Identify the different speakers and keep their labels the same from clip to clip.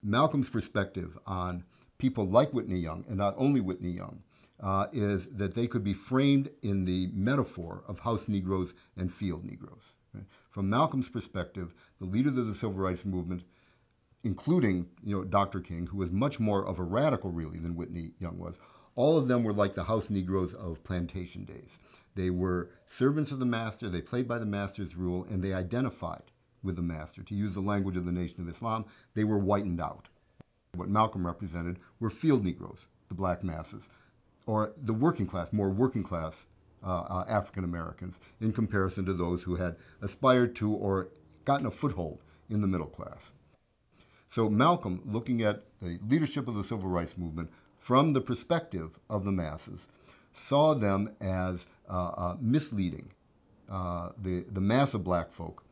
Speaker 1: Malcolm's perspective on people like Whitney Young, and not only Whitney Young, is that they could be framed in the metaphor of house Negroes and field Negroes. Right? From Malcolm's perspective, the leaders of the Civil Rights Movement, including Dr. King, who was much more of a radical really than Whitney Young was, all of them were like the house Negroes of plantation days. They were servants of the master, they played by the master's rule, and they identified with the master. To use the language of the Nation of Islam, they were whitened out. What Malcolm represented were field Negroes, the black masses, or the working class, more working class African Americans, in comparison to those who had aspired to or gotten a foothold in the middle class. So Malcolm, looking at the leadership of the Civil Rights Movement from the perspective of the masses, saw them as misleading the mass of black folk.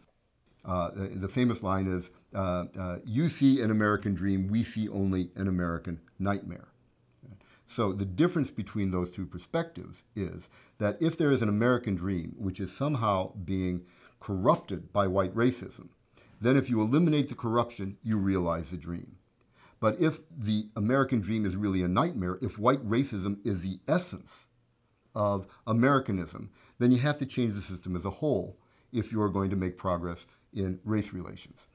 Speaker 1: The famous line is, you see an American dream, we see only an American nightmare. So the difference between those two perspectives is that if there is an American dream which is somehow being corrupted by white racism, then if you eliminate the corruption, you realize the dream. But if the American dream is really a nightmare, if white racism is the essence of Americanism, then you have to change the system as a whole if you are going to make progress in race relations.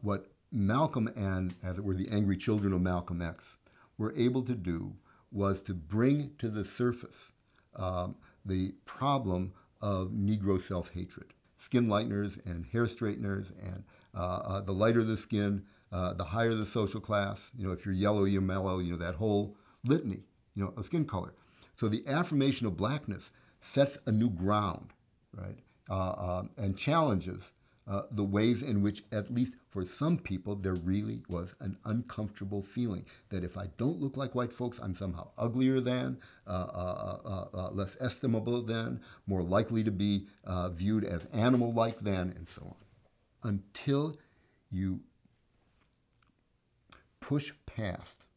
Speaker 1: What Malcolm and, as it were, the angry children of Malcolm X were able to do was to bring to the surface the problem of Negro self-hatred. Skin lighteners and hair straighteners, and the lighter the skin, the higher the social class. If you're yellow, you're mellow. That whole litany, of skin color. So the affirmation of blackness sets a new ground, right, and challenges the ways in which, at least for some people, there really was an uncomfortable feeling that if I don't look like white folks, I'm somehow uglier than, less estimable than, more likely to be viewed as animal-like than, and so on. Until you push past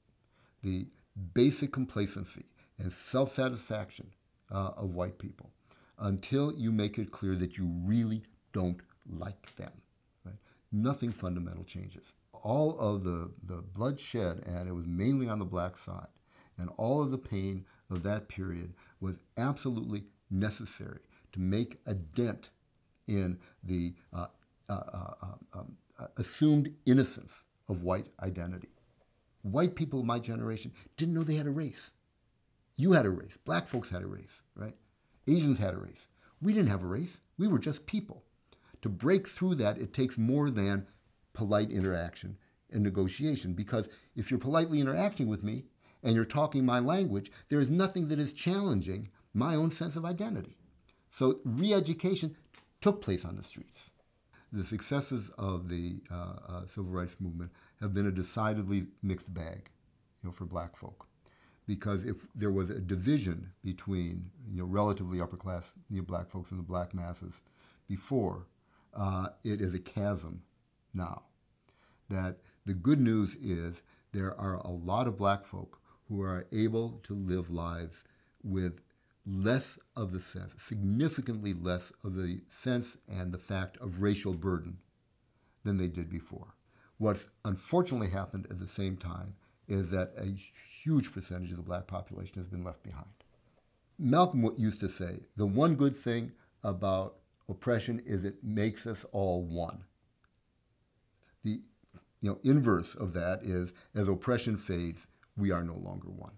Speaker 1: the basic complacency and self-satisfaction of white people, until you make it clear that you really don't like them, right? Nothing fundamental changes. All of the bloodshed, and it was mainly on the black side, and all of the pain of that period was absolutely necessary to make a dent in the assumed innocence of white identity. White people of my generation didn't know they had a race. You had a race. Black folks had a race, right? Asians had a race. We didn't have a race. We were just people. To break through that, it takes more than polite interaction and negotiation, because if you're politely interacting with me and you're talking my language, there is nothing that is challenging my own sense of identity. So re-education took place on the streets. The successes of the Civil Rights Movement have been a decidedly mixed bag, for black folk. Because if there was a division between, relatively upper class black folks and the black masses before, it is a chasm now. That the good news is there are a lot of black folk who are able to live lives with less of the sense, significantly less of the sense and the fact of racial burden than they did before. What's unfortunately happened at the same time is that a huge percentage of the black population has been left behind. Malcolm used to say, the one good thing about oppression is it makes us all one. The inverse of that is, as oppression fades, we are no longer one.